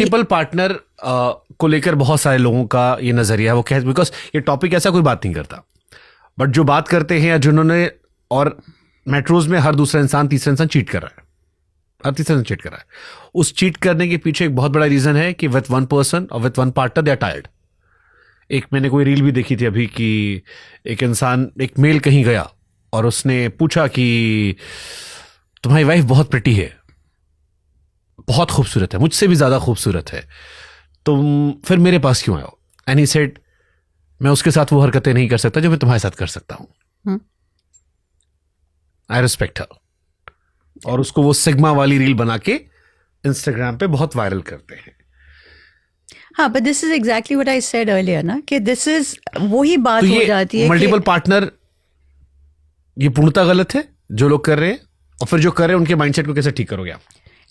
Multiple partner को लेकर बहुत सारे लोगों का ये नजरिया है, वो कहते बिकॉज ये टॉपिक ऐसा कोई बात नहीं करता, बट जो बात करते हैं या जिन्होंने, और मेट्रोज में हर दूसरा इंसान तीसरा इंसान चीट कर रहा है, हर तीसरा इंसान चीट कर रहा है। उस चीट करने के पीछे एक बहुत बड़ा रीजन है कि विथ वन पर्सन और with one partner they are tired. एक मैंने कोई रील भी देखी थी अभी कि एक इंसान, एक मेल कहीं गया और उसने पूछा कि तुम्हारी वाइफ बहुत प्रिटी है, बहुत खूबसूरत है, मुझसे भी ज्यादा खूबसूरत है, तुम फिर मेरे पास क्यों आए हो? एंड ही सेड, मैं उसके साथ वो हरकतें नहीं कर सकता जो मैं तुम्हारे साथ कर सकता हूं। I respect her. और उसको वो सिग्मा वाली रील बना के इंस्टाग्राम पे बहुत वायरल करते हैं। हाँ, but this is exactly what I said earlier ना, कि दिस इज वही बात तो हो जाती है मल्टीपल पार्टनर, ये पूर्णतः गलत है जो लोग कर रहे हैं, और फिर जो कर रहे हैं उनके माइंडसेट को कैसे ठीक करोगे आप?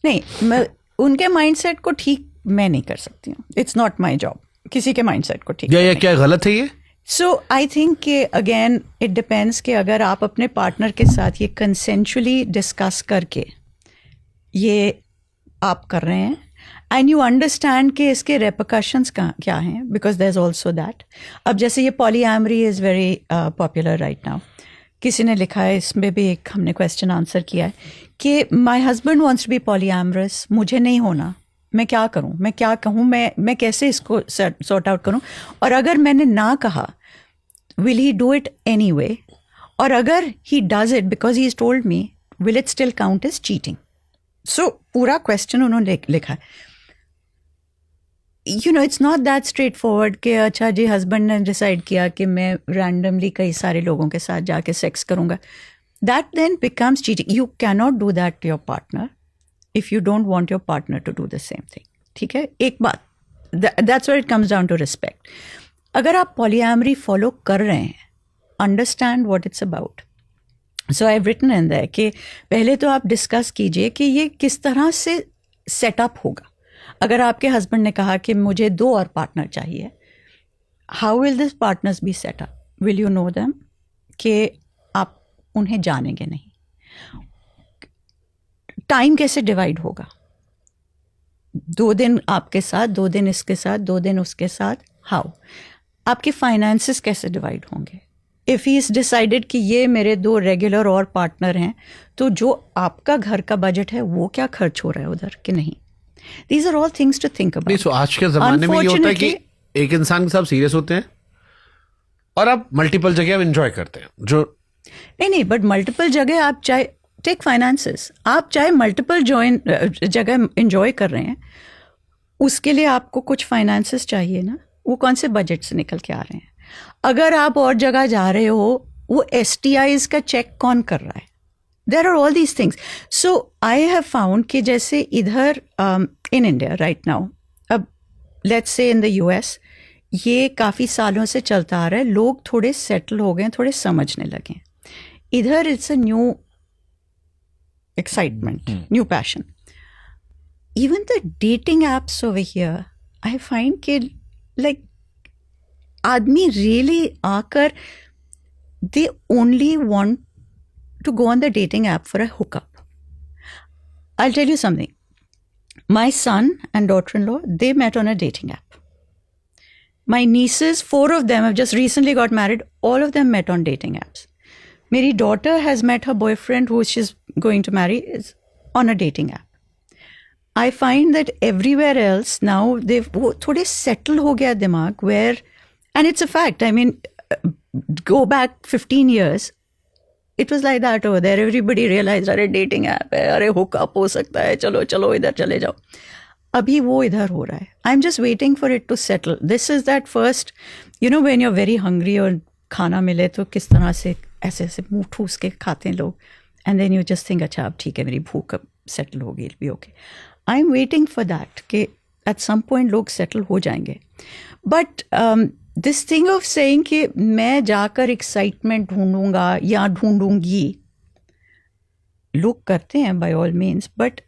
नहीं, मैं उनके माइंडसेट को ठीक मैं नहीं कर सकती हूँ। इट्स नॉट माय जॉब किसी के माइंडसेट को ठीक या क्या गलत है ये? सो आई थिंक कि अगेन इट डिपेंड्स कि अगर आप अपने पार्टनर के साथ ये कंसेंचुअली डिस्कस करके ये आप कर रहे हैं एंड यू अंडरस्टैंड कि इसके रेपरकशंस क्या हैं, because there is also that. अब जैसे ये polyamory is very popular right now. किसी ने लिखा है, इसमें भी एक हमने क्वेश्चन आंसर किया है कि my husband wants to be polyamorous, मुझे नहीं होना, मैं क्या करूं, मैं क्या कहूं, मैं कैसे इसको सॉर्ट आउट करूं? और अगर मैंने ना कहा, will he do it anyway? और अगर he does it because he is told me, will it still count as cheating? So पूरा क्वेश्चन उन्होंने लिखा है। You know, it's not that straightforward कि अच्छा जी हस्बैंड ने डिसाइड किया कि मैं रैंडमली कई सारे लोगों के साथ जाके सेक्स करूंगा। That then becomes cheating. You cannot do that to your partner if you don't want your partner to do the same thing. ठीक है, एक बात, that's where it comes down to respect. अगर आप पॉलीएमरी फॉलो कर रहे हैं, understand what it's about. So I have written in that कि पहले तो आप डिस्कस कीजिए कि ये किस तरह से सेटअप होगा। अगर आपके हस्बैंड ने कहा कि मुझे 2 और पार्टनर चाहिए, how will this partners be set up? Will you know them? कि आप उन्हें जानेंगे नहीं। टाइम कैसे डिवाइड होगा? 2 दिन आपके साथ, 2 दिन इसके साथ, 2 दिन उसके साथ, हाउ? आपके फाइनेंसेस कैसे डिवाइड होंगे? इफ़ ही इज़ डिसाइडेड कि ये मेरे 2 रेगुलर और पार्टनर हैं, तो जो आपका घर का बजट है वो क्या खर्च हो रहा है उधर कि नहीं? These are all things to think about. नहीं, आज के जमाने में ये होता है कि एक इंसान के साथ सीरियस होते हैं और आप मल्टीपल जगह एंजॉय करते हैं जो नहीं, बट मल्टीपल जगह आप चाहे टेक फाइनेंसेस, आप चाहे मल्टीपल जगह एंजॉय कर रहे हैं, उसके लिए आपको कुछ फाइनेंसेस चाहिए ना। वो कौन से बजट से निकल के आ रहे हैं? अगर आप और जगह जा रहे हो, वो STIs का चेक कौन कर रहा है? There are all these things. So I have found कि जैसे इधर in India right now, अब let's say in the US, ये काफ़ी सालों से चलता आ रहा है, लोग थोड़े सेटल हो गए, थोड़े समझने लगे। इधर it's a new excitement, new passion. Even the dating apps over here, I find कि like आदमी really आकर they only want to go on the dating app for a hookup. I'll tell you something. My son and daughter-in-law, they met on a dating app. My nieces, 4 of them have just recently got married. All of them met on dating apps. Meri daughter has met her boyfriend who she's going to marry is on a dating app. I find that everywhere else now, they've thode settle ho gaya dimag where, and it's a fact, I mean, go back 15 years, it was like that over there. Everybody realized अरे dating app है, अरे hookup हो सकता है, चलो चलो इधर चले जाओ। अभी वो इधर हो रहा है। I'm just waiting for it to settle. This is that first, you know, when you're very hungry और खाना मिले तो किस तरह से ऐसे ऐसे मुंह ठूस के खाते हैं लोग, and then you just think अच्छा अब ठीक है, मेरी भूख अब settle होगी, it'll be okay. I'm waiting for that कि at some point लोग settle हो जाएंगे। But this thing of saying कि मैं जाकर एक्साइटमेंट ढूंढूंगा या ढूंढूंगी, लोग करते हैं by all means, but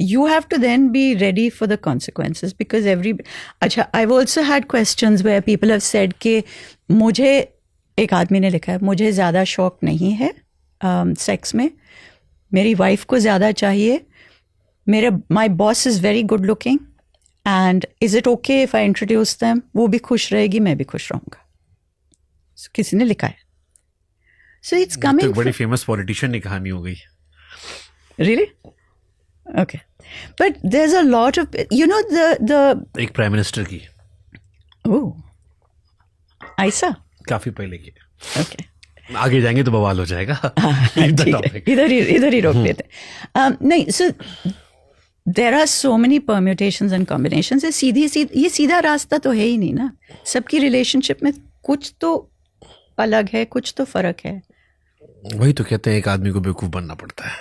you have to then be ready for the consequences because अच्छा, I've also had questions where people have said कि मुझे, एक आदमी ने लिखा है, मुझे ज़्यादा शौक नहीं है सेक्स में, मेरी वाइफ को ज़्यादा चाहिए, my boss is very good looking, and is it okay if I introduce them? वो भी खुश रहेगी, मैं भी खुश रहूंगा. So, किसी ने लिखा है. So it's तो coming. एक बड़ी फेमस पॉलिटिशियन की कहानी हो गई. Really? Okay. But there's a lot of, you know, the एक प्राइम मिनिस्टर की, oh, ऐसा. काफी पहले की. Okay. आगे जाएंगे तो बवाल हो जाएगा. Leave the ठीक है, topic. इधर ही रोक देते. नहीं, so there are so many permutations and combinations. ये सीधा रास्ता तो है ही नहीं ना. सबकी रिलेशनशिप में कुछ तो अलग है, कुछ तो फर्क है. वही तो कहते हैं, एक आदमी को बेवकूफ बनना पड़ता है.